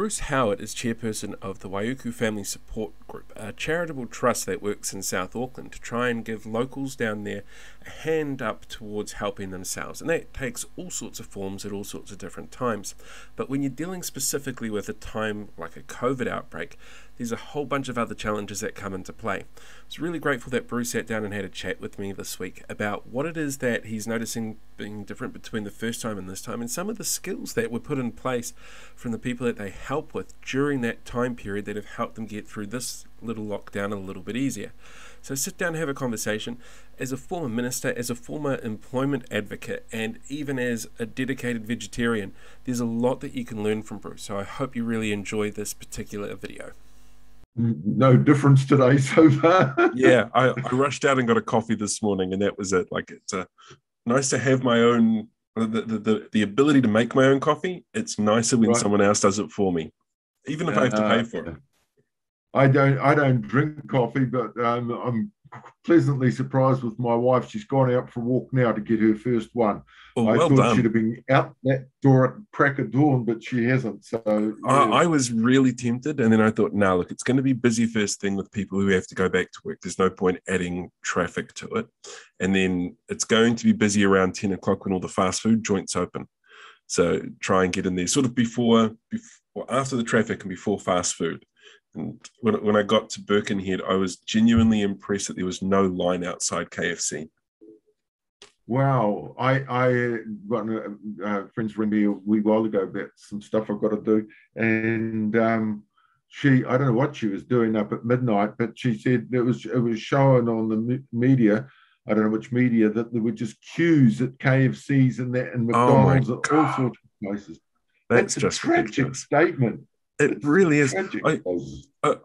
Bruce Howat is chairperson of the Waiuku Family Support Group, a charitable trust that works in South Auckland to try and give locals down there a hand up towards helping themselves. And that takes all sorts of forms at all sorts of different times. But when you're dealing specifically with a time like a COVID outbreak, there's a whole bunch of other challenges that come into play. I was really grateful that Bruce sat down and had a chat with me this week about what it is that he's noticing being different between the first time and this time, and some of the skills that were put in place from the people that they help with during that time period that have helped them get through this little lockdown a little bit easier. So sit down and have a conversation. As a former minister, as a former employment advocate, and even as a dedicated vegetarian, there's a lot that you can learn from Bruce. So I hope you really enjoy this particular video. No difference today so far. Yeah, I rushed out and got a coffee this morning, and that was it. Like, it's nice to have my own, the ability to make my own coffee. It's nicer when someone else does it for me, even if I have to pay for it. I don't drink coffee, but I'm pleasantly surprised with my wife. She's gone out for a walk now to get her first one. Oh, I well thought done. she'd have been out that door at crack of dawn, but she hasn't. So yeah. I was really tempted, and then I thought, no, look, it's going to be busy first thing with people who have to go back to work. There's no point adding traffic to it. And then it's going to be busy around 10 o'clock when all the fast food joints open. So try and get in there sort of before after the traffic and before fast food. And when I got to Birkenhead, I was genuinely impressed that there was no line outside KFC. Wow, I got friends ring me a wee while ago about some stuff I've got to do, and I don't know what she was doing up at midnight, but she said it was showing on the media. I don't know which media, that there were just queues at KFCs and McDonald's and all sorts of places. That's just a tragic ridiculous statement. It really is. Tragic.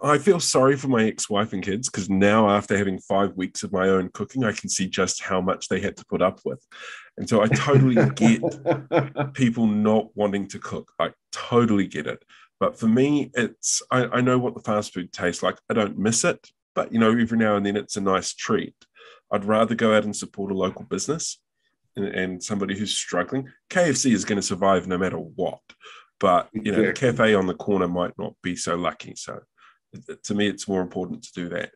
I feel sorry for my ex-wife and kids, because now, after having 5 weeks of my own cooking, I can see just how much they had to put up with. And so I totally get people not wanting to cook. I totally get it. But for me, I know what the fast food tastes like. I don't miss it, but every now and then it's a nice treat. I'd rather go out and support a local business and somebody who's struggling. KFC is going to survive no matter what. But, Exactly. The cafe on the corner might not be so lucky. So to me, it's more important to do that.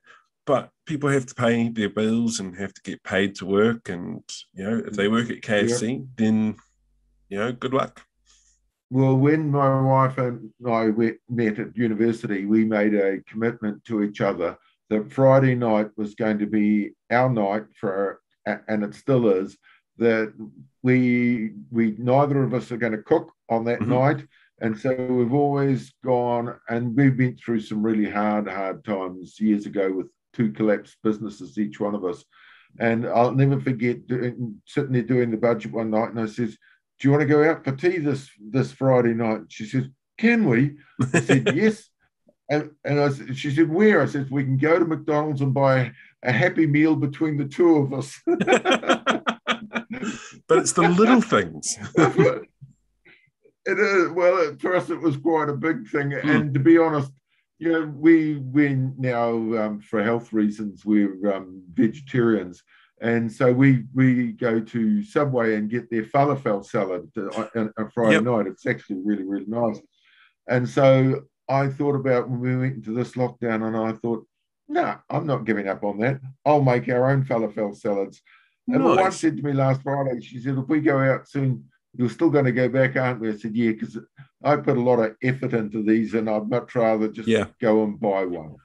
But people have to pay their bills and have to get paid to work. And, if they work at KFC, then, good luck. Well, when my wife and I met at university, we made a commitment to each other that Friday night was going to be our night and it still is, that we neither of us are going to cook on that night. And so we've always gone, and we've been through some really hard times years ago with 2 collapsed businesses, each one of us. And I'll never forget sitting there doing the budget one night, and I says, do you want to go out for tea this Friday night? She says, can we? I said, yes. And she said, where? I said, we can go to McDonald's and buy a Happy Meal between the two of us. But it's the little things. It is. Well, for us, it was quite a big thing. And to be honest, we now, for health reasons, we're vegetarians. And so we go to Subway and get their falafel salad on a Friday night. It's actually really, really nice. And so I thought about when we went into this lockdown, and I thought, no, I'm not giving up on that. I'll make our own falafel salads. And my wife said to me last Friday, she said, if we go out soon, you're still going to go back, aren't we? I said, yeah, because I put a lot of effort into these, and I'd much rather just go and buy one.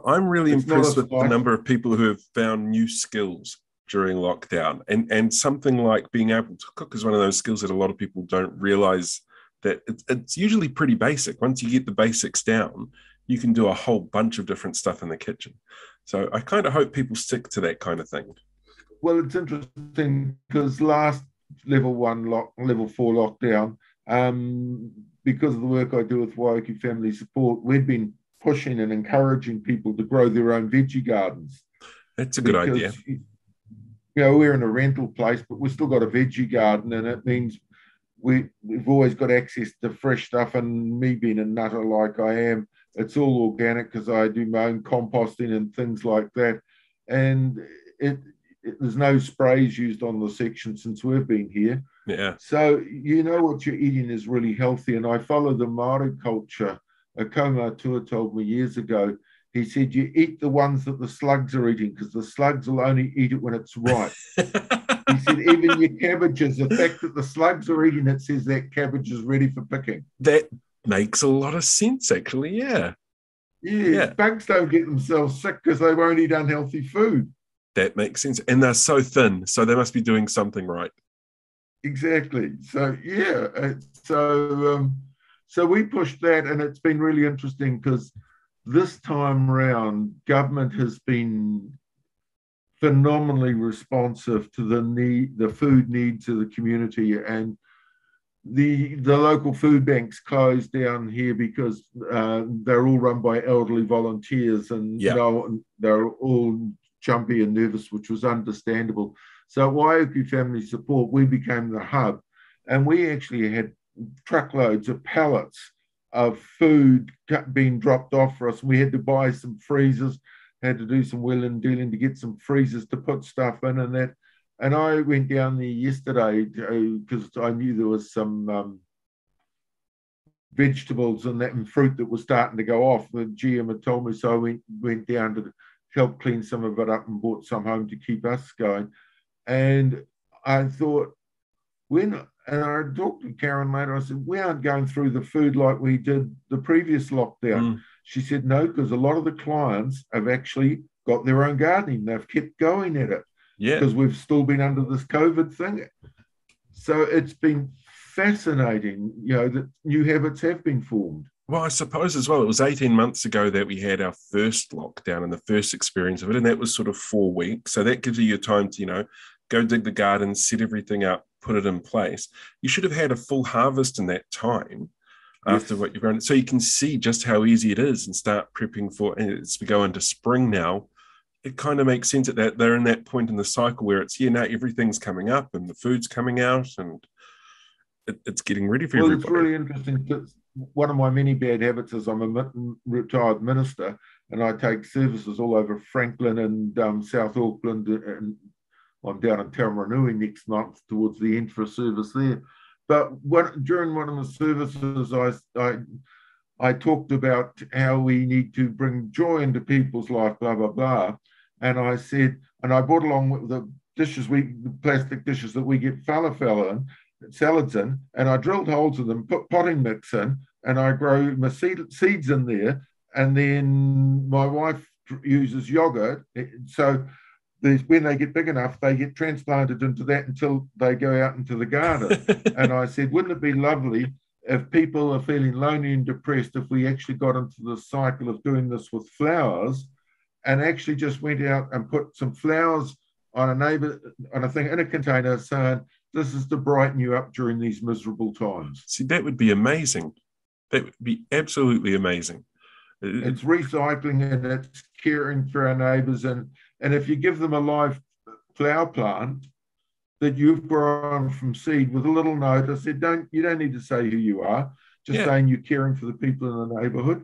I'm really impressed with the number of people who have found new skills during lockdown. And something like being able to cook is one of those skills that a lot of people don't realize that it's usually pretty basic. Once you get the basics down, you can do a whole bunch of different stuff in the kitchen. So I kind of hope people stick to that kind of thing. Well, it's interesting because last level 4 lockdown, because of the work I do with Waiuku Family Support, we've been pushing and encouraging people to grow their own veggie gardens. That's a good idea. We're in a rental place, but we've still got a veggie garden, and it means we've always got access to fresh stuff. And me being a nutter like I am, it's all organic because I do my own composting and things like that. And there's no sprays used on the section since we've been here. Yeah. So what you're eating is really healthy. And I follow the Māori culture a kaumatua told me years ago. He said, you eat the ones that the slugs are eating because the slugs will only eat it when it's ripe. He said, even your cabbages, the fact that the slugs are eating it says that cabbage is ready for picking. That makes a lot of sense, actually. Yeah. Yeah, Yeah. bugs don't get themselves sick because they won't eat unhealthy food. That makes sense. And they're so thin, so they must be doing something right. Exactly. So yeah, so we pushed that, and it's been really interesting because this time round, government has been phenomenally responsive to the food needs of the community, and the local food banks closed down here because they're all run by elderly volunteers, and Yeah. no, they're all jumpy and nervous, which was understandable. So at Waiuku Family Support, we became the hub, and we actually had truckloads of pallets of food being dropped off for us. We had to buy some freezers, had to do some wheeling and dealing to get some freezers to put stuff in and that. And I went down there yesterday because I knew there was some vegetables and that and fruit that was starting to go off. The GM had told me, so I went down to help clean some of it up and brought some home to keep us going. And I thought, and I talked to Karen later, I said, we aren't going through the food like we did the previous lockdown. Mm. She said, no, because a lot of the clients have actually got their own gardening. They've kept going at it. Yeah. Because we've still been under this COVID thing. So it's been fascinating, that new habits have been formed. Well, I suppose as well, it was 18 months ago that we had our first lockdown and the first experience of it, and that was sort of 4 weeks. So that gives you your time to, go dig the garden, set everything up, put it in place. You should have had a full harvest in that time after what you've grown. So you can see just how easy it is and start prepping for, and as we go into spring now, it kind of makes sense that they're in that point in the cycle where it's, now everything's coming up and the food's coming out and it's getting ready for everybody. It's really interesting because one of my many bad habits is I'm a retired minister and I take services all over Franklin and South Auckland, and I'm down in Taumarunui next month towards the end for a service there. But during one of the services, I talked about how we need to bring joy into people's life, blah, blah, blah. And I said, and I brought along with the plastic dishes that we get falafel in, salads in, and I drilled holes in them, put potting mix in, and I grow my seeds in there. And then my wife uses yogurt. So when they get big enough, they get transplanted into that until they go out into the garden. And I said, wouldn't it be lovely if people are feeling lonely and depressed, if we actually got into the cycle of doing this with flowers and actually just went out and put some flowers on a thing in a container saying, this is to brighten you up during these miserable times. See, that would be amazing. That would be absolutely amazing. It's recycling and it's caring for our neighbours. And if you give them a live flower plant that you've grown from seed with a little note, I said, you don't need to say who you are, just saying you're caring for the people in the neighbourhood,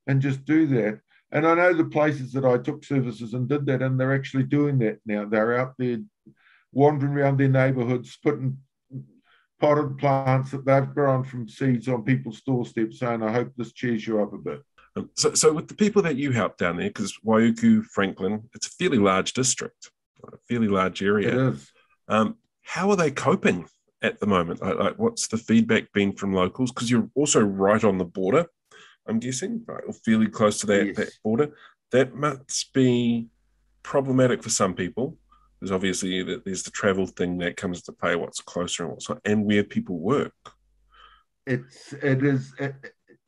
and just do that. And I know the places that I took services and did that, and they're actually doing that now. They're out there wandering around their neighbourhoods, putting potted plants that they've grown from seeds on people's doorsteps, saying, I hope this cheers you up a bit. So with the people that you help down there, because Waiuku, Franklin, it's a fairly large district, a fairly large area. It is. How are they coping at the moment? Like what's the feedback been from locals? Because you're also right on the border, I'm guessing, right, or fairly close to that border. That must be problematic for some people. There's obviously there's the travel thing that comes to play, what's closer and what's not, and where people work.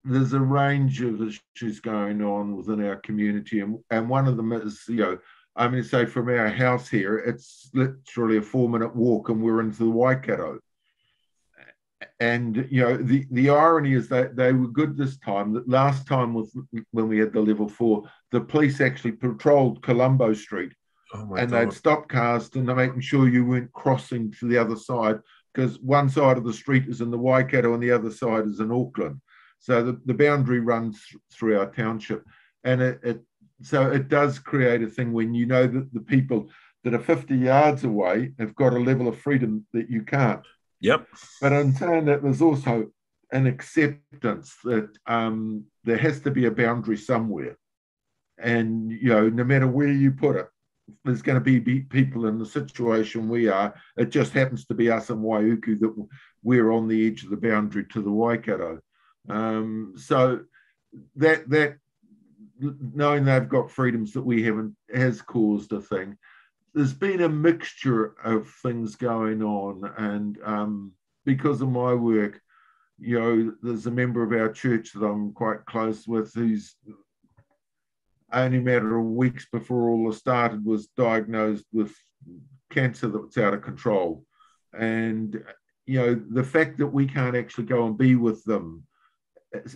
There's a range of issues going on within our community, and one of them is, I'm going to say from our house here, it's literally a 4-minute walk and we're into the Waikato. And, the irony is that they were good this time. That last time when we had the level 4, the police actually patrolled Colombo Street. Oh my and God. They'd stop cars and they're making sure you weren't crossing to the other side, because one side of the street is in the Waikato and the other side is in Auckland. So the boundary runs through our township. And so it does create a thing when that the people that are 50 yards away have got a level of freedom that you can't. Yep. But in saying that, there's also an acceptance that there has to be a boundary somewhere. And, no matter where you put it, there's going to be people in the situation we are. It just happens to be us in Waiuku that we're on the edge of the boundary to the Waikato. So that knowing they've got freedoms that we haven't has caused a thing. There's been a mixture of things going on, and because of my work, there's a member of our church that I'm quite close with who's only a matter of weeks before all this started was diagnosed with cancer that's out of control. And, the fact that we can't actually go and be with them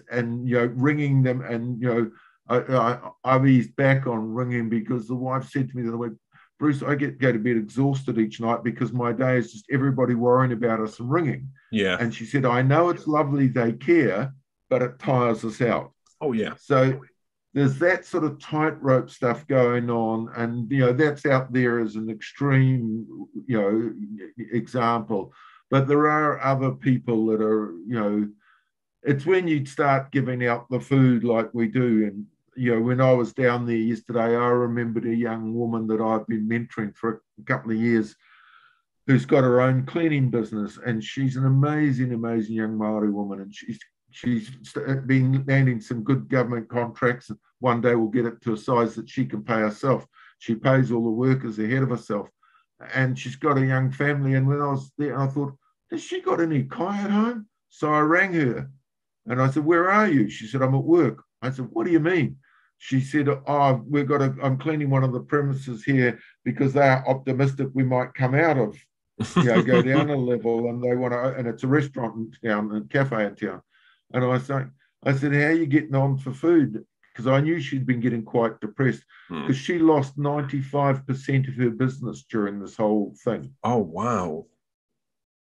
and, ringing them and, I've eased back on ringing because the wife said to me the other week, Bruce, I go to bed exhausted each night because my day is just everybody worrying about us and ringing. Yeah. And she said, I know it's lovely they care, but it tires us out. Oh, yeah. So there's that sort of tightrope stuff going on. And, that's out there as an extreme, example. But there are other people that are, it's when you start giving out the food like we do. And, when I was down there yesterday, I remembered a young woman that I've been mentoring for a couple of years who's got her own cleaning business. And she's an amazing, amazing young Māori woman. And she's been landing some good government contracts. And one day we'll get it to a size that she can pay herself. She pays all the workers ahead of herself. And she's got a young family. And when I was there, I thought, has she got any kai at home? So I rang her and I said, where are you? She said, I'm at work. I said, what do you mean? She said, I'm cleaning one of the premises here because they are optimistic we might come out of, go down a level, and they want to, and it's a restaurant in town, a cafe in town. And I said, how are you getting on for food? Because I knew she'd been getting quite depressed because she lost 95% of her business during this whole thing. Oh, wow.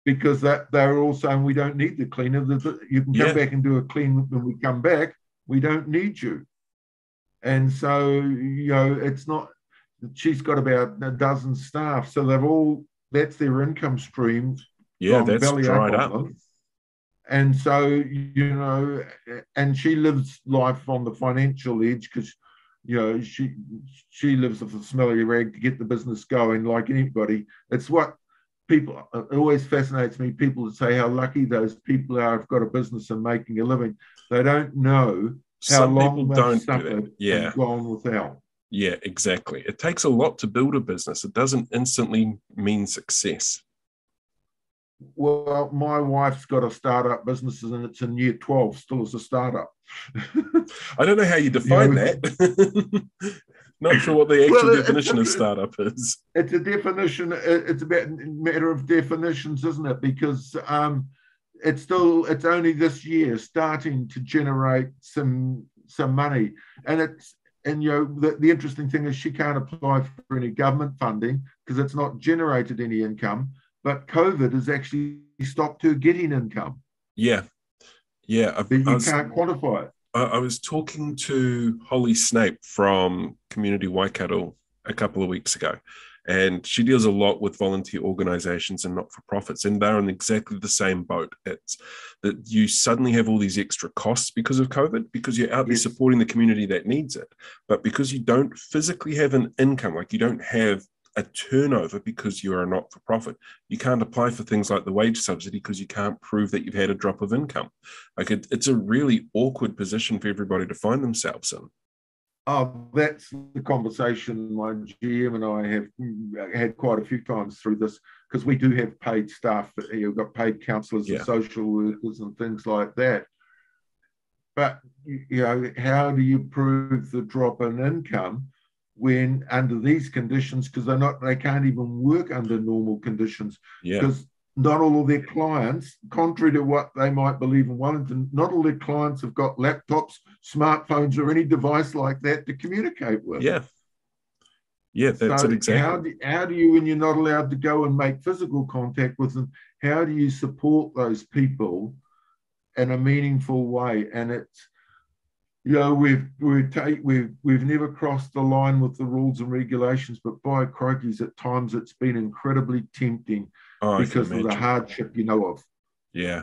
Because they were all saying, we don't need the cleaner. You can come back and do a clean when we come back. We don't need you. And so, it's not, she's got about a dozen staff. So that's their income stream. Yeah, that's dried up. And so, and she lives life on the financial edge because, she lives with a smelly rag to get the business going like anybody. It's what people, it always fascinates me, people that say how lucky those people are who've got a business and making a living. They don't know how long they've suffered and gone without. Yeah, exactly. It takes a lot to build a business. It doesn't instantly mean success. Well, my wife's got a startup business and it's in year 12, still as a startup. I don't know how you define that. Not sure what the actual definition of startup is. It's a definition. It's a matter of definitions, isn't it? Because it's only this year starting to generate some money, and the interesting thing is she can't apply for any government funding because it's not generated any income. But COVID has actually stopped her getting income. Yeah. You can't quantify it. I was talking to Holly Snape from Community Waikato a couple of weeks ago, and she deals a lot with volunteer organisations and not-for-profits, and they're in exactly the same boat. It's that you suddenly have all these extra costs because of COVID, because you're out there supporting the community that needs it, but because you don't physically have an income, like you don't have a turnover because you're a not-for-profit, you can't apply for things like the wage subsidy because you can't prove that you've had a drop of income. Like it's a really awkward position for everybody to find themselves in. Oh, that's the conversation my GM and I have had quite a few times through this, because we do have paid staff. You've got paid counsellors and social workers and things like that. But, how do you prove the drop in income when under these conditions, because they can't even work under normal conditions, because not all of their clients, contrary to what they might believe in Wellington, not all their clients have got laptops, smartphones, or any device like that to communicate with. That's it exactly. How do you, when you're not allowed to go and make physical contact with them, how do you support those people in a meaningful way? And it's, we've never crossed the line with the rules and regulations, but by crikeys, at times it's been incredibly tempting because of the hardship of. Yeah.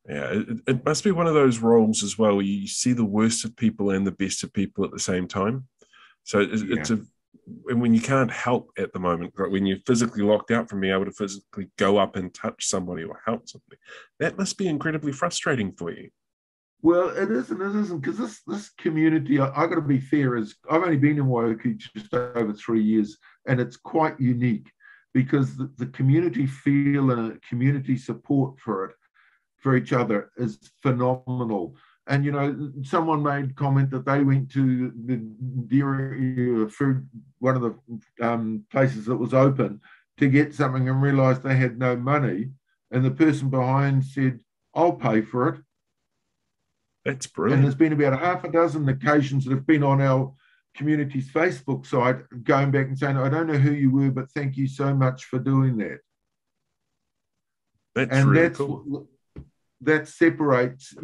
Yeah, it must be one of those roles as well. You see the worst of people and the best of people at the same time. So Yeah. and when you can't help at the moment, like when you're physically locked out from being able to physically go up and touch somebody or help somebody, that must be incredibly frustrating for you. Well, it is and it isn't because this community. I got to be fair. Is I've only been in Waiuku just over 3 years, and it's quite unique because the community feel and a community support for each other is phenomenal. And someone made comment that they went to the dairy food, one of the places that was open, to get something and realised they had no money, and the person behind said, "I'll pay for it." That's And there's brilliant. been about a half a dozen occasions that have been on our community's Facebook site going back and saying, "I don't know who you were, but thank you so much for doing that." That's And really that's cool. that separates,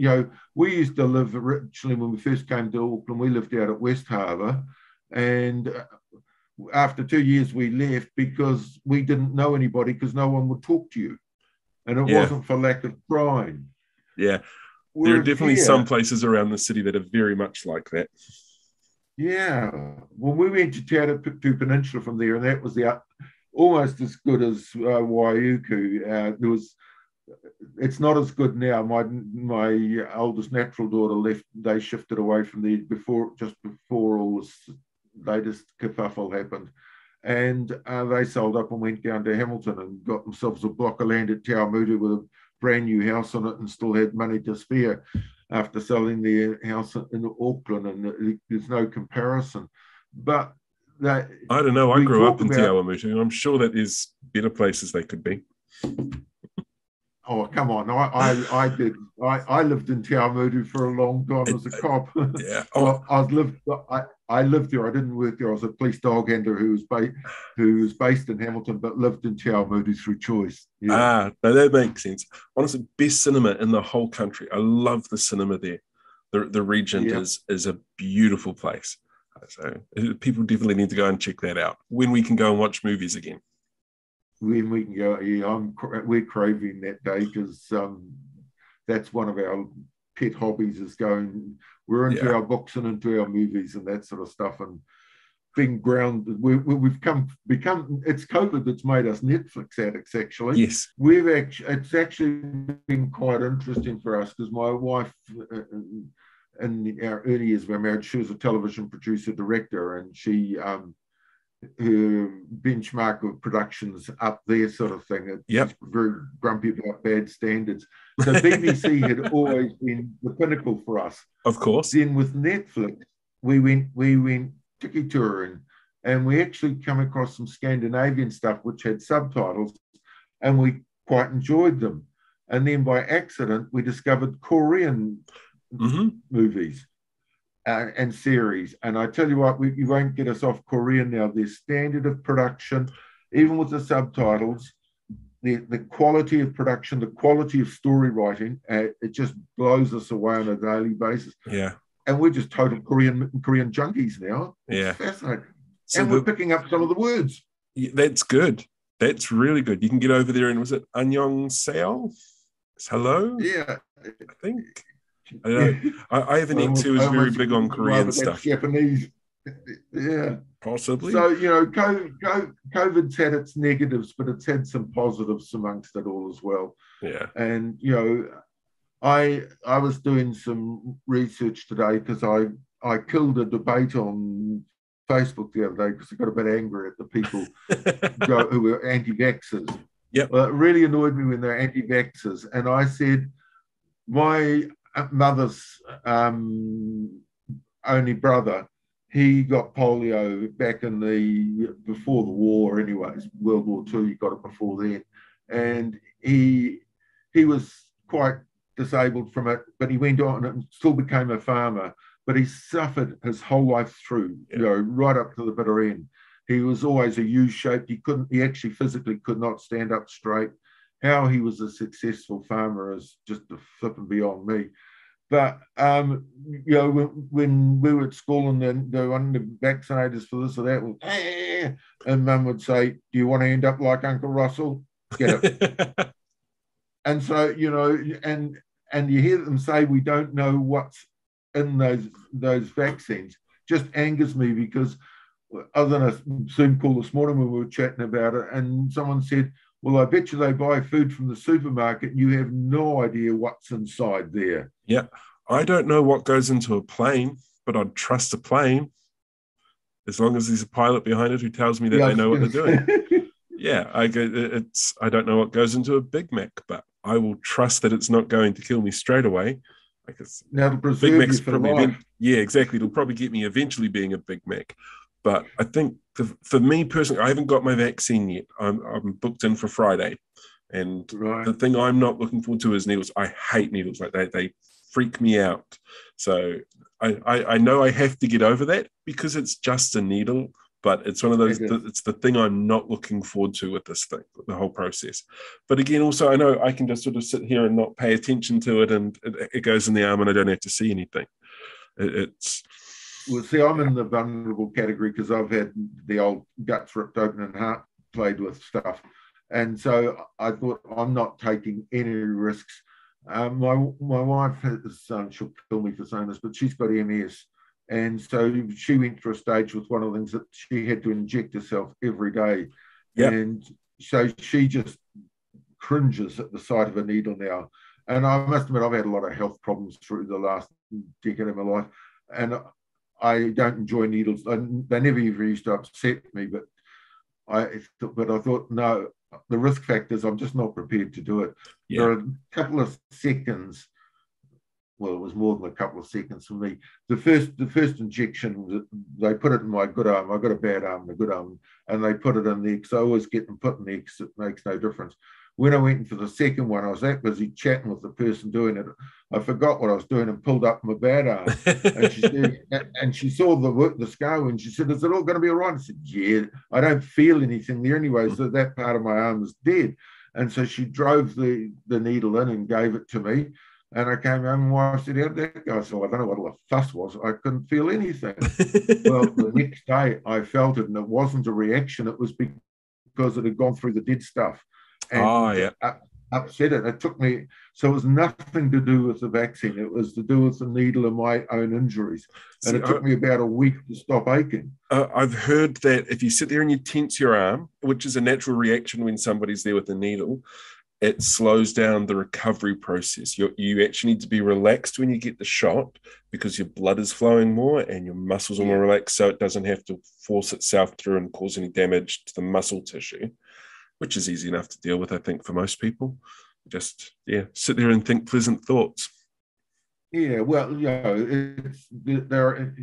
we used to live originally when we first came to Auckland, we lived out at West Harbour. And after 2 years, we left because we didn't know anybody because no one would talk to you. And it Yeah, wasn't for lack of trying. yeah. There are Whereas definitely some here, places around the city that are very much like that. yeah, well, we went to Te Peninsula from there, and that was almost as good as Waiuku. There was It's not as good now. My oldest natural daughter left. They shifted away from there just before all this latest kerfuffle happened, and they sold up and went down to Hamilton and got themselves a block of land at Taumutu with a brand new house on it, and still had money to spare after selling their house in Auckland. And there's no comparison, but that I don't know. I we grew up talk in Te about. Awamutu, and I'm sure that there's better places they could be. Oh, come on. I did. I lived in Te Awamutu for a long time It, as a cop. yeah. Oh, Well, I lived there. I didn't work there. I was a police dog handler who was based in Hamilton but lived in Te Awamutu through choice. Yeah. no, that makes sense. Honestly, best cinema in the whole country. I love the cinema there. The Regent Yeah. is a beautiful place. So people definitely need to go and check that out when we can go and watch movies again. When we can go, yeah, we're craving that day because that's one of our pet hobbies is going. We're into Yeah. our books and into our movies and that sort of stuff. And being grounded. We've become. It's COVID that's made us Netflix addicts. Actually, Yes. it's actually been quite interesting for us because my wife, in our early years of our marriage, she was a television producer director, and her benchmark of productions up there, sort of thing. She's Yep. very grumpy about bad standards. So BBC had always been the pinnacle for us. Of course. Then with Netflix, we went tiki touring, and we actually come across some Scandinavian stuff which had subtitles, and we quite enjoyed them. And then by accident, we discovered Korean Mm-hmm. movies and series. And I tell you what, you won't get us off Korean now. Their standard of production, even with the subtitles, the quality of production, the quality of story writing, it just blows us away on a daily basis. Yeah. And we're just total Korean junkies now. It's Yeah. fascinating. So And we're picking up some of the words. that's good. That's really good. You can get over there and was it Annyeong Seo? It's hello, Yeah. I think. I know. I have an ex who I is very almost big on Korean but that's stuff. Japanese. Yeah. Possibly. So, COVID's had its negatives, but it's had some positives amongst it all as well. Yeah. And, I was doing some research today because I killed a debate on Facebook the other day because I got a bit angry at the people who were anti-vaxxers. Yep. Well, it really annoyed me when they're anti-vaxxers. And I said, my mother's only brother, he got polio back before the war, anyways, World War II. He got it before then, and he was quite disabled from it, but he went on and still became a farmer. But he suffered his whole life through, right up to the bitter end. He was always a U-shaped. He actually physically could not stand up straight. How he was a successful farmer is just a flipping beyond me. But when we were at school and then they wanted the vaccinators for this or that, and Mum would say, "Do you want to end up like Uncle Russell? Get it." And so and and you hear them say we don't know what's in those vaccines, just angers me because I was on a Zoom call this morning when we were chatting about it, and someone said, well, I bet you they buy food from the supermarket and you have no idea what's inside there. Yeah. I don't know what goes into a plane, but I'd trust a plane as long as there's a pilot behind it who tells me that Yeah, they know what they're doing. Yeah, I don't know what goes into a Big Mac, but I will trust that it's not going to kill me straight away. Now to preserve Big Mac's you for probably life. yeah, exactly. It'll probably get me eventually being a Big Mac. But I think for me personally, I haven't got my vaccine yet. I'm booked in for Friday. And Right. the thing I'm not looking forward to is needles. I hate needles. Like they freak me out. So I know I have to get over that because it's just a needle, but it's one of those, it's the thing I'm not looking forward to with this thing, the whole process. But again, also, I know I can just sort of sit here and not pay attention to it, and it goes in the arm and I don't have to see anything. It's... Well, see, I'm in the vulnerable category because I've had the old guts ripped open and heart played with stuff. And so I thought I'm not taking any risks. My wife has, she'll kill me for saying this, but she's got MS. And so she went through a stage with one of the things that she had to inject herself every day. Yep. And so she just cringes at the sight of a needle now. And I must admit, I've had a lot of health problems through the last decade of my life. And I don't enjoy needles. They never even used to upset me, but I thought, no, the risk factors, I'm just not prepared to do it. Yeah. There are a couple of seconds. Well, it was more than a couple of seconds for me. The first injection, they put it in my good arm. I got a bad arm and a good arm, and they put it in there because I always get them put in there because it makes no difference. When I went in for the second one, I was that busy chatting with the person doing it. I forgot what I was doing and pulled up my bad arm. And she said, and she saw the scar and she said, "Is it all going to be all right?" I said, "Yeah, I don't feel anything there anyway, so that part of my arm is dead." And so she drove the needle in and gave it to me. And I came home and my wife said, "How'd that go?" I said, "I don't know what the fuss was. I couldn't feel anything." Well, the next day I felt it, and it wasn't a reaction. It was because it had gone through the dead stuff and upset it. It took me, so it was nothing to do with the vaccine. It was to do with the needle and my own injuries. And it took me about a week to stop aching. I've heard that if you sit there and you tense your arm, which is a natural reaction when somebody's there with a needle, it slows down the recovery process. You actually need to be relaxed when you get the shot because your blood is flowing more and your muscles are more relaxed, so it doesn't have to force itself through and cause any damage to the muscle tissue, which is easy enough to deal with, I think, for most people. Just, sit there and think pleasant thoughts. Yeah, well,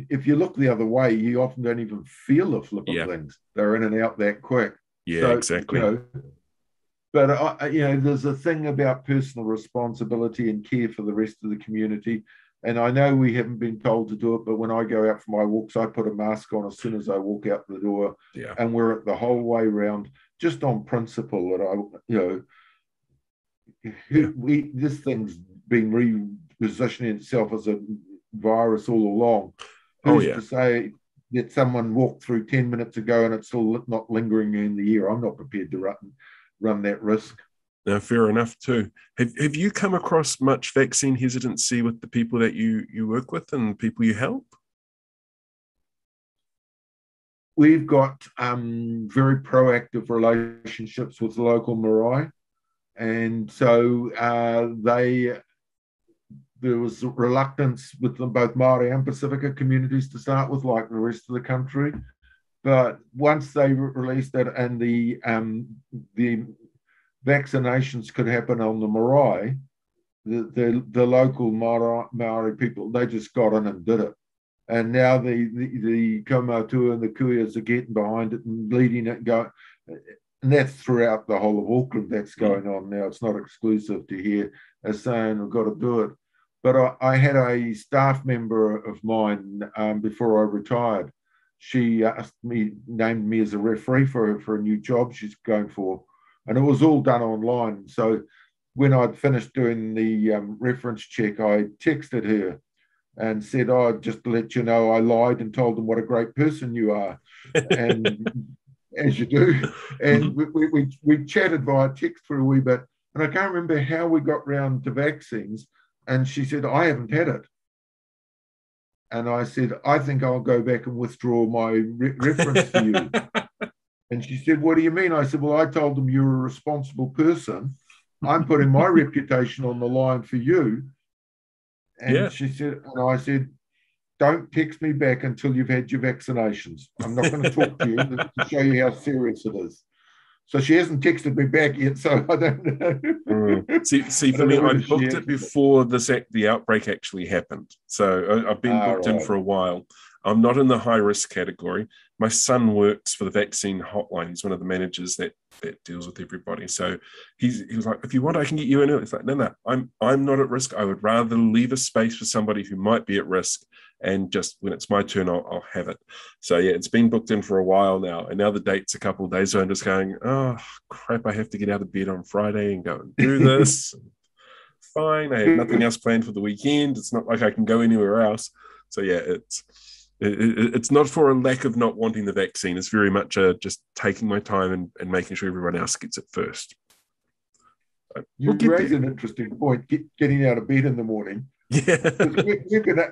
if you look the other way, you often don't even feel the flip of things. They're in and out that quick. Yeah, so, exactly. But there's a thing about personal responsibility and care for the rest of the community. And I know we haven't been told to do it, but when I go out for my walks, I put a mask on as soon as I walk out the door, and wear it the whole way around, just on principle that this thing's been repositioning itself as a virus all along. Who's to say that someone walked through 10 minutes ago and it's still not lingering in the air? I'm not prepared to run that risk. Now, fair enough too. Have you come across much vaccine hesitancy with the people that you work with and people you help? We've got very proactive relationships with local marae, and so there was reluctance with both Māori and Pacifica communities to start with, like the rest of the country. But once they released it and the vaccinations could happen on the marae, the local Maori people, they just got in and did it. And now the Kaumatua and the Kuias are getting behind it and leading it and going. And that's throughout the whole of Auckland that's going on now. It's not exclusive to here as saying we've got to do it. But I had a staff member of mine before I retired. She named me as a referee for a new job she's going for. And it was all done online. So when I'd finished doing the reference check, I texted her and said, just to let you know, I lied and told them what a great person you are. And as you do. And we chatted via text for a wee bit. And I can't remember how we got round to vaccines, And she said, I haven't had it. And I said, I think I'll go back and withdraw my reference for you. And she said, what do you mean? I said, well, I told them you're a responsible person. I'm putting my reputation on the line for you. And Yeah. she said, and I said, don't text me back until you've had your vaccinations. I'm not going to talk to you to show you how serious it is. So she hasn't texted me back yet, so I don't know. See, for me, I booked it before the outbreak actually happened. So I've been booked in for a while. I'm not in the high risk category. My son works for the vaccine hotline. He's one of the managers that deals with everybody. So he was like, if you want, I can get you in. It's like, no, I'm not at risk. I would rather leave a space for somebody who might be at risk. And just when it's my turn, I'll have it. So yeah, it's been booked in for a while now. And now the date's a couple of days. So I'm just going, oh crap, I have to get out of bed on Friday and go and do this. Fine. I have nothing else planned for the weekend. It's not like I can go anywhere else. So yeah, it's not for a lack of not wanting the vaccine. It's very much just taking my time and making sure everyone else gets it first. You raise an interesting point, getting out of bed in the morning. Yeah.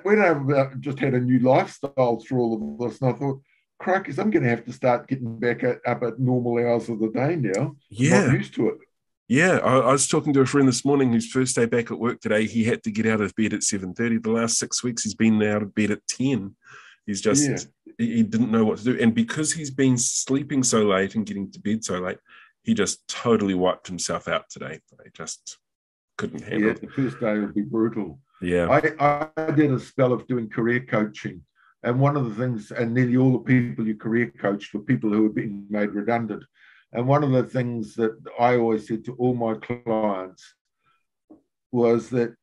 We've just had a new lifestyle through all of this, and I thought, crikey, I'm going to have to start getting back up at normal hours of the day now. Yeah. I'm not used to it. Yeah, I was talking to a friend this morning whose first day back at work today. He had to get out of bed at 7:30. The last 6 weeks, he's been out of bed at 10. He's just, he didn't know what to do. And because he's been sleeping so late and getting to bed so late, he just totally wiped himself out today. I just couldn't handle it. The first day would be brutal. Yeah. I did a spell of doing career coaching. And one of the things, and nearly all the people you career coached were people who had been made redundant. And one of the things that I always said to all my clients was that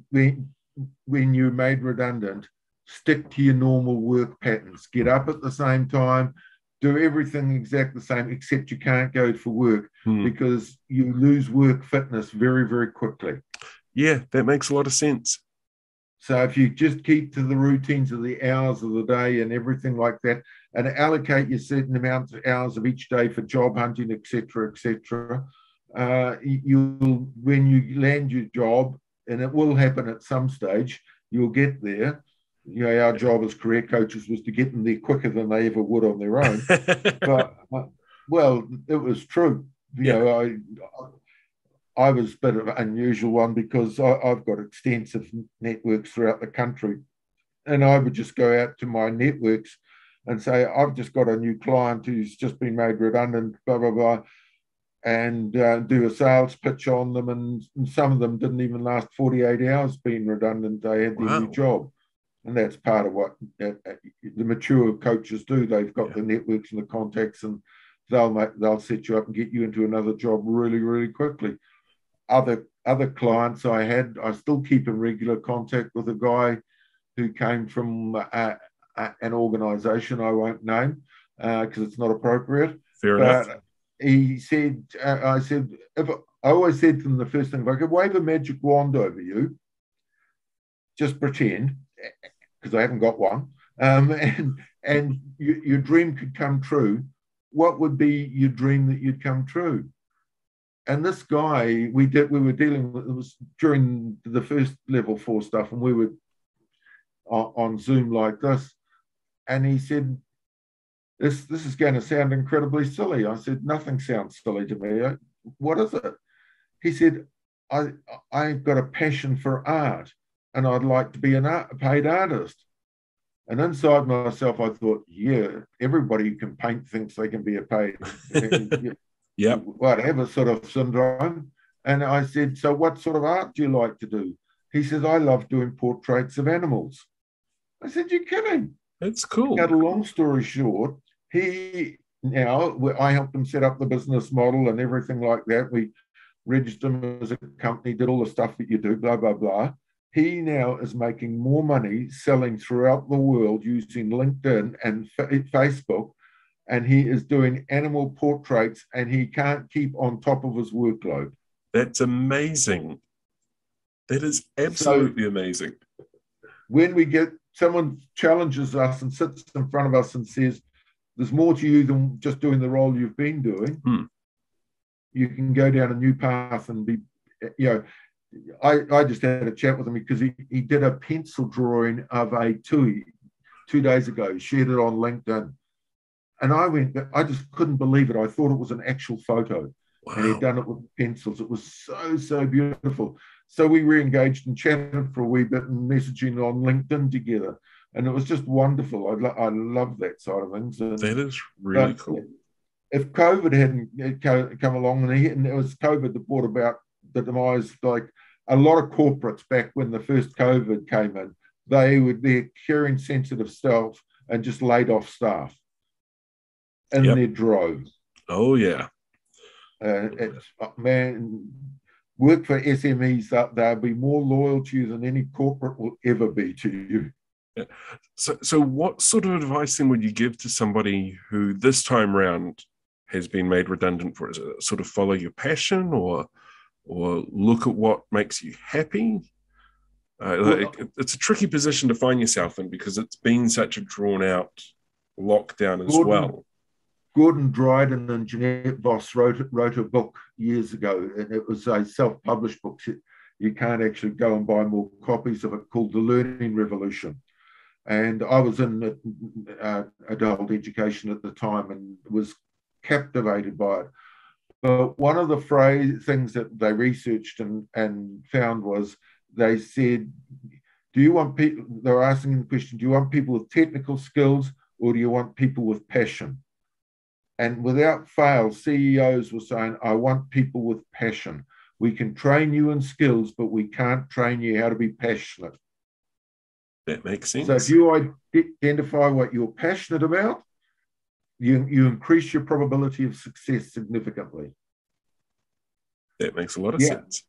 when you're made redundant, stick to your normal work patterns. Get up at the same time, do everything exactly the same, except you can't go for work because you lose work fitness very, very quickly. Yeah, that makes a lot of sense. So if you just keep to the routines of the hours of the day and everything like that, and allocate your certain amounts of hours of each day for job hunting, etc., you'll, when you land your job, and it will happen at some stage, you'll get there. You know, our job as career coaches was to get them there quicker than they ever would on their own. But well, it was true. You know, I was a bit of an unusual one because I've got extensive networks throughout the country, and I would just go out to my networks and say, I've just got a new client who's just been made redundant, blah, blah, blah, and do a sales pitch on them. And some of them didn't even last 48 hours being redundant. They had their new job. And that's part of what the mature coaches do. They've got the networks and the contacts, and they'll set you up and get you into another job really, really quickly. Other clients I still keep in regular contact with a guy who came from an organisation I won't name because it's not appropriate. Fair enough. He said, I always said to them the first thing, if I could wave a magic wand over you, just pretend, because I haven't got one, and your dream could come true, what would be your dream that you'd come true? And this guy, we were dealing with, it was during the first level 4 stuff, and we were on Zoom like this, and he said, this is going to sound incredibly silly. I said, nothing sounds silly to me. What is it? He said, I've got a passion for art, and I'd like to be a paid artist. And inside myself, I thought, yeah, everybody who can paint thinks they can be a paid. Whatever sort of syndrome. And I said, so what sort of art do you like to do? He says, I love doing portraits of animals. I said, you're kidding. That's cool. Cut a long story short, I helped him set up the business model and everything like that. We registered him as a company, did all the stuff that you do, blah, blah, blah. He now is making more money selling throughout the world using LinkedIn and Facebook, and he is doing animal portraits, and he can't keep on top of his workload. That's amazing. That is absolutely amazing. When we get someone challenges us and sits in front of us and says, there's more to you than just doing the role you've been doing, you can go down a new path and be, I just had a chat with him because he did a pencil drawing of a tui 2 days ago, shared it on LinkedIn. And I just couldn't believe it. I thought it was an actual photo. And he'd Wow. done it with pencils. It was so beautiful. So we re-engaged and chatted for a wee bit and messaging on LinkedIn together. And it was just wonderful. I love that side of things. That is really But cool. if COVID hadn't come along, and it was COVID that brought about the demise, like a lot of corporates back when the first COVID came in, they're caring sensitive staff and just laid off staff in Yep. their droves. Oh yeah. It's man, work for SMEs, they'll be more loyal to you than any corporate will ever be to you. Yeah. So what sort of advice then would you give to somebody who this time round has been made redundant for? Is it sort of follow your passion, or look at what makes you happy? Well, It's a tricky position to find yourself in because it's been such a drawn out lockdown as Gordon well. Gordon Dryden and Jeanette Voss wrote a book years ago, and it was a self-published book. You can't actually go and buy more copies of it, called The Learning Revolution. And I was in adult education at the time and was captivated by it. But one of the things that they researched and found was, they said, do you want people, they were asking the question, do you want people with technical skills or do you want people with passion? And without fail, CEOs were saying, I want people with passion. We can train you in skills, but we can't train you how to be passionate. That makes So if sense. you identify what you're passionate about, you increase your probability of success significantly. That makes a lot of Yeah. sense.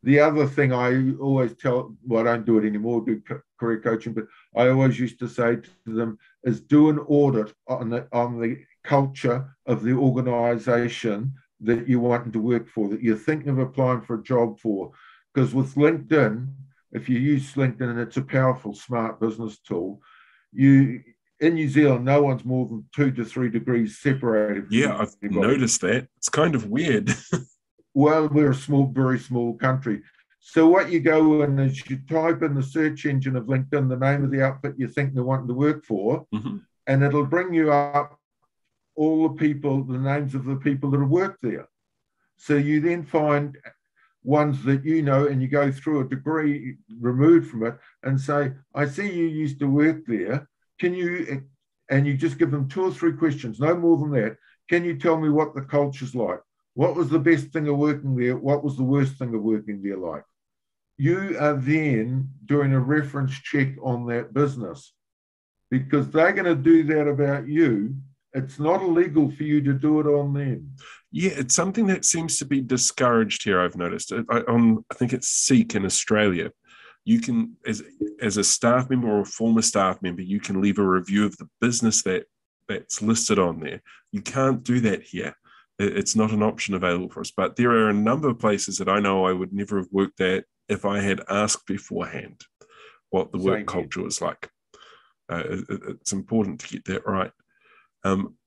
The other thing I always tell, well, I don't do it anymore, do career coaching, but I always used to say to them is, do an audit on the culture of the organization that you're wanting to work for, that you're thinking of applying for a job for. Because with LinkedIn, if you use LinkedIn, and it's a powerful, smart business tool, you in New Zealand, no one's more than 2 to 3 degrees separated Yeah, from I've anybody. noticed that. It's kind of weird. Well, we're a very small country. So what you go in is you type in the search engine of LinkedIn the name of the outfit you think they're wanting to work for, Mm-hmm. and it'll bring you up all the names of the people that have worked there. So you then find ones that you know, and you go through a degree removed from it and say, I see you used to work there. Can you, and you just give them 2 or 3 questions, no more than that. Can you tell me what the culture's like? What was the best thing of working there? What was the worst thing of working there like? You are then doing a reference check on that business, because they're going to do that about you. It's not illegal for you to do it on them. Yeah, it's something that seems to be discouraged here. I've noticed. I think it's Seek in Australia. You can, as a staff member or a former staff member, you can leave a review of the business that's listed on there. You can't do that here. It's not an option available for us. But there are a number of places that I know I would never have worked at if I had asked beforehand what the work Same here. culture was like. It's important to get that right.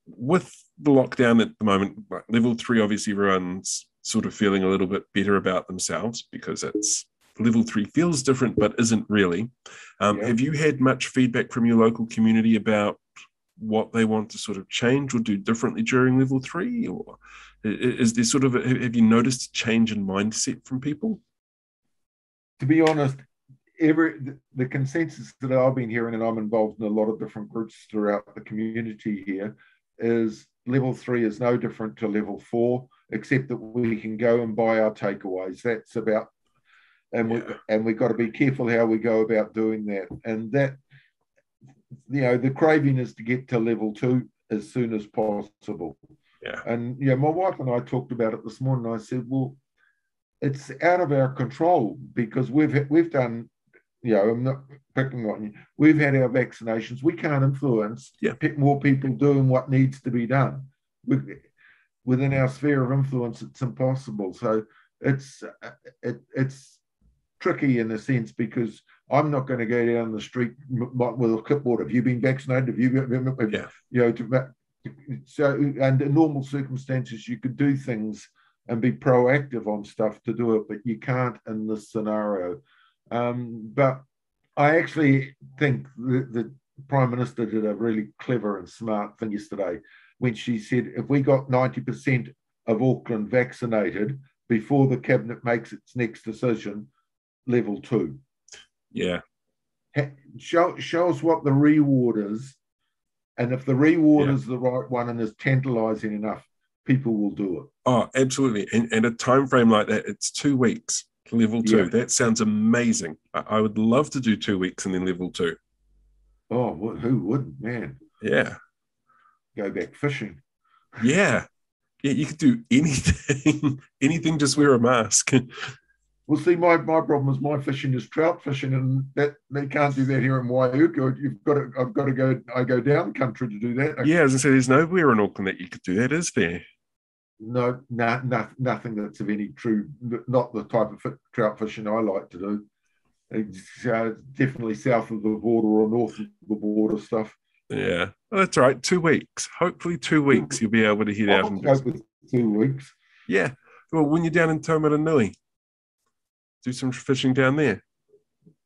With the lockdown at the moment, level 3, obviously everyone's sort of feeling a little bit better about themselves because it's level 3 feels different, but isn't really. Yeah. Have you had much feedback from your local community about what they want to sort of change or do differently during level 3? Or is there sort of, have you noticed a change in mindset from people? To be honest, the consensus that I've been hearing, and I'm involved in a lot of different groups throughout the community here, is level 3 is no different to level 4, except that we can go and buy our takeaways. That's about, and we've got to be careful how we go about doing that. And that, the craving is to get to level 2 as soon as possible. Yeah. And my wife and I talked about it this morning. I said, well, it's out of our control because we've done, I'm not picking on you. We've had our vaccinations. We can't influence more people doing what needs to be done. Within our sphere of influence, it's impossible. So it's tricky in a sense, because I'm not going to go down the street with a clipboard. Have you been vaccinated? Have you Yeah. so, and in normal circumstances, you could do things and be proactive on stuff to do it, but you can't in this scenario. But I actually think the Prime Minister did a really clever and smart thing yesterday when she said, if we got 90% of Auckland vaccinated before the Cabinet makes its next decision, level 2. Yeah. Show us what the reward is. And if the reward is the right one and is tantalizing enough, people will do it. Oh, absolutely. And a time frame like that, it's 2 weeks, level 2. That sounds amazing. I would love to do 2 weeks and then level 2. Oh, who wouldn't, man? Yeah. Go back fishing. Yeah. Yeah, you could do anything. Anything, just wear a mask. Well, see, my problem is my fishing is trout fishing, and that they can't do that here in Waiuku. I go down country to do that. Yeah, as I say, there's nowhere in Auckland that you could do that, is there? No, nothing that's of any true, not the type of trout fishing I like to do. It's definitely south of the border or north of the border stuff. Yeah, well, that's all right. 2 weeks. Hopefully 2 weeks you'll be able to head out and do with 2 weeks. Yeah. Well, when you're down in Taumaranui, do some fishing down there.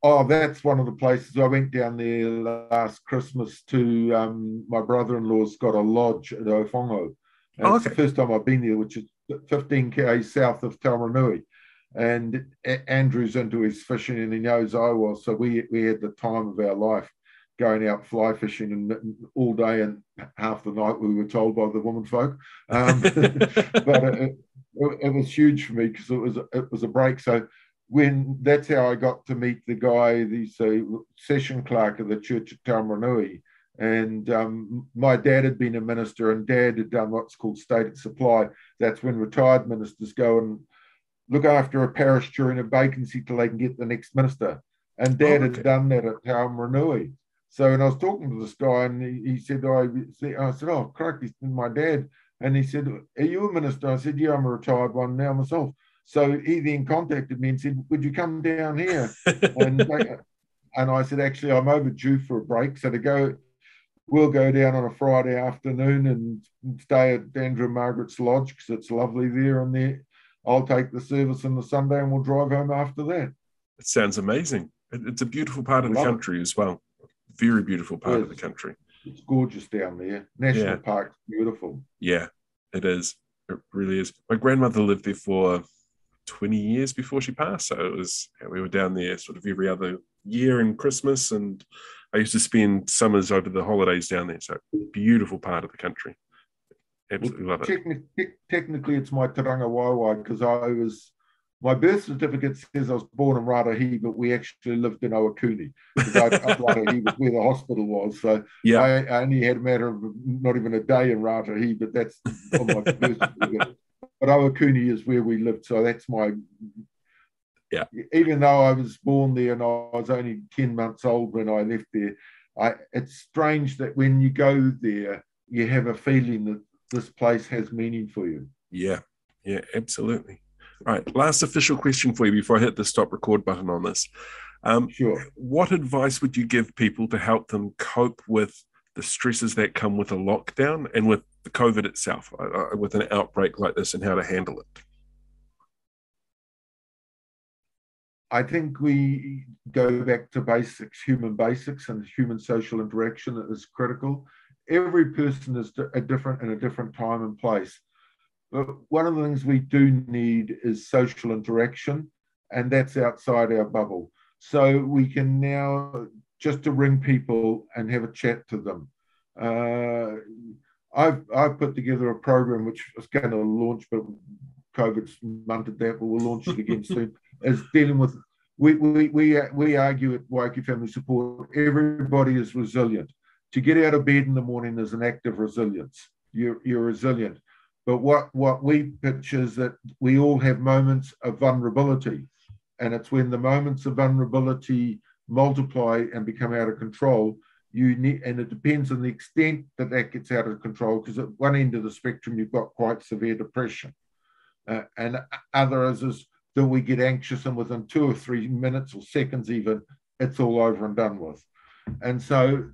Oh, that's one of the places. I went down there last Christmas to my brother-in-law's got a lodge at Ofongo. It's the first time I've been there, which is 15 km south of Taumaranui. And Andrew's into his fishing, and he knows I was. So we had the time of our life going out fly fishing and all day and half the night, we were told by the women folk. But it was huge for me because it was a break. So that's how I got to meet the guy, the session clerk of the church at Taumaranui. And my dad had been a minister, and Dad had done what's called stated supply. That's when retired ministers go and look after a parish during a vacancy till they can get the next minister. And Dad had done that at Taumaranui. So, and I was talking to this guy, and he said, I said, oh, correct, he's my dad. And he said, are you a minister? I said, yeah, I'm a retired one now myself. So he then contacted me and said, would you come down here? and I said, actually, I'm overdue for a break. So we'll go down on a Friday afternoon and stay at Andrew and Margaret's lodge because it's lovely there. And there, I'll take the service on the Sunday and we'll drive home after that. It sounds amazing. It's a beautiful part of the country as well. Very beautiful part of the country. It's gorgeous down there. National Park's beautiful. Yeah, it is. It really is. My grandmother lived there for 20 years before she passed. So we were down there sort of every other year in Christmas, and I used to spend summers over the holidays down there. So beautiful part of the country. Absolutely love it. Technically, it's my Taranga Waiwai because my birth certificate says I was born in Ratahi, but we actually lived in Owakuni because Ratahi was where the hospital was. So I only had a matter of not even a day in Ratahi, but that's on my birth certificate. But Owakuni is where we lived, so that's my. Yeah. Even though I was born there and I was only 10 months old when I left there, it's strange that when you go there, you have a feeling that this place has meaning for you. Yeah, absolutely. All right, last official question for you before I hit the stop record button on this. Sure. What advice would you give people to help them cope with the stresses that come with a lockdown and with the COVID itself, with an outbreak like this, and how to handle it? I think we go back to basics, human basics, and human social interaction is critical. Every person is different in a different time and place. But one of the things we do need is social interaction, and that's outside our bubble. So we can now just to ring people and have a chat to them. I've put together a program which was going to launch, but COVID's munted that, but we'll launch it again soon. Is dealing with we argue at Waiuku Family Support, everybody is resilient. To get out of bed in the morning is an act of resilience. You're resilient. But what we pitch is that we all have moments of vulnerability. And it's when the moments of vulnerability multiply and become out of control, and it depends on the extent that gets out of control, because at one end of the spectrum, you've got quite severe depression. And others is that we get anxious and within 2 or 3 minutes or seconds even, it's all over and done with. And so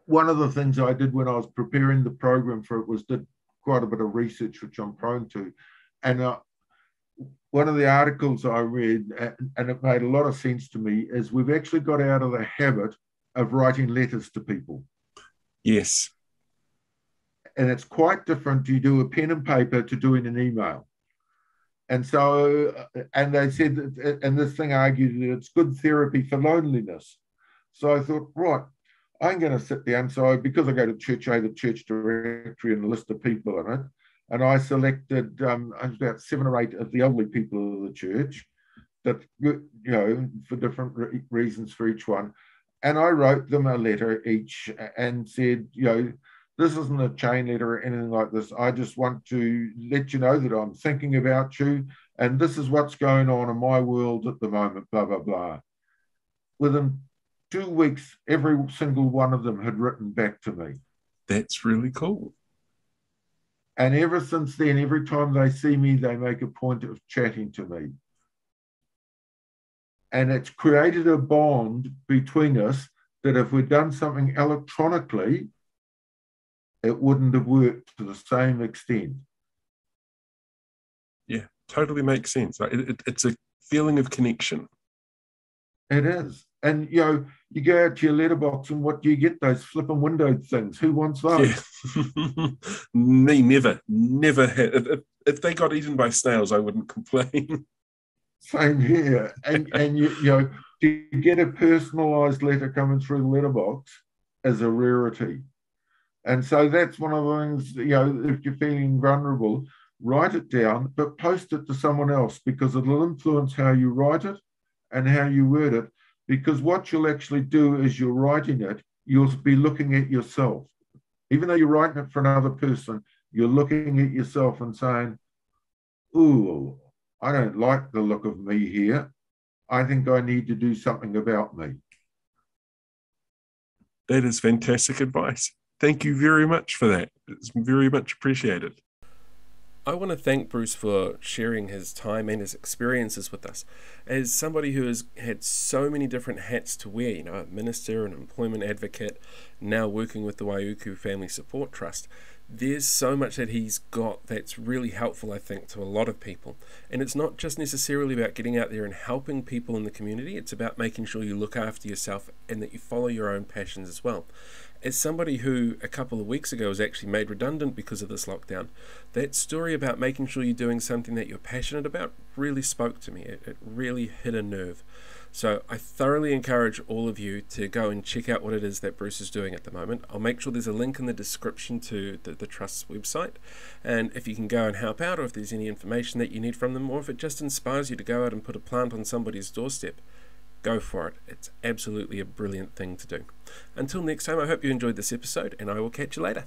one of the things I did when I was preparing the program for it was did quite a bit of research, which I'm prone to. And one of the articles I read, and it made a lot of sense to me, is we've actually got out of the habit of writing letters to people. Yes. And it's quite different to do a pen and paper to doing an email. And so, and they said, and this thing argued that it's good therapy for loneliness. So I thought, right, I'm going to sit down. So because I go to church, I had a church directory and a list of people in it. And I selected about 7 or 8 of the elderly people of the church that, for different reasons for each one. And I wrote them a letter each and said, this isn't a chain letter or anything like this. I just want to let you know that I'm thinking about you and this is what's going on in my world at the moment, blah, blah, blah. Within 2 weeks, every single one of them had written back to me. That's really cool. And ever since then, every time they see me, they make a point of chatting to me. And it's created a bond between us that if we'd done something electronically, it wouldn't have worked to the same extent. Yeah, totally makes sense. It's a feeling of connection. It is. And, you go out to your letterbox and what do you get? Those flipping window things. Who wants those? Yeah. Me, never. If they got eaten by snails, I wouldn't complain. Same here. And to get a personalised letter coming through the letterbox is a rarity. And so that's one of the things, if you're feeling vulnerable, write it down, but post it to someone else because it'll influence how you write it and how you word it. Because what you'll actually do as you're writing it, you'll be looking at yourself. Even though you're writing it for another person, you're looking at yourself and saying, ooh, I don't like the look of me here. I think I need to do something about me. That is fantastic advice. Thank you very much for that. It's very much appreciated. I want to thank Bruce for sharing his time and his experiences with us. As somebody who has had so many different hats to wear, a minister, an employment advocate, now working with the Waiuku Family Support Trust, there's so much that he's got that's really helpful, I think, to a lot of people. And it's not just necessarily about getting out there and helping people in the community, it's about making sure you look after yourself and that you follow your own passions as well. As somebody who a couple of weeks ago was actually made redundant because of this lockdown, that story about making sure you're doing something that you're passionate about really spoke to me. It really hit a nerve. So I thoroughly encourage all of you to go and check out what it is that Bruce is doing at the moment. I'll make sure there's a link in the description to the Trust's website. And if you can go and help out, or if there's any information that you need from them, or if it just inspires you to go out and put a plant on somebody's doorstep, go for it. It's absolutely a brilliant thing to do. Until next time, I hope you enjoyed this episode, and I will catch you later.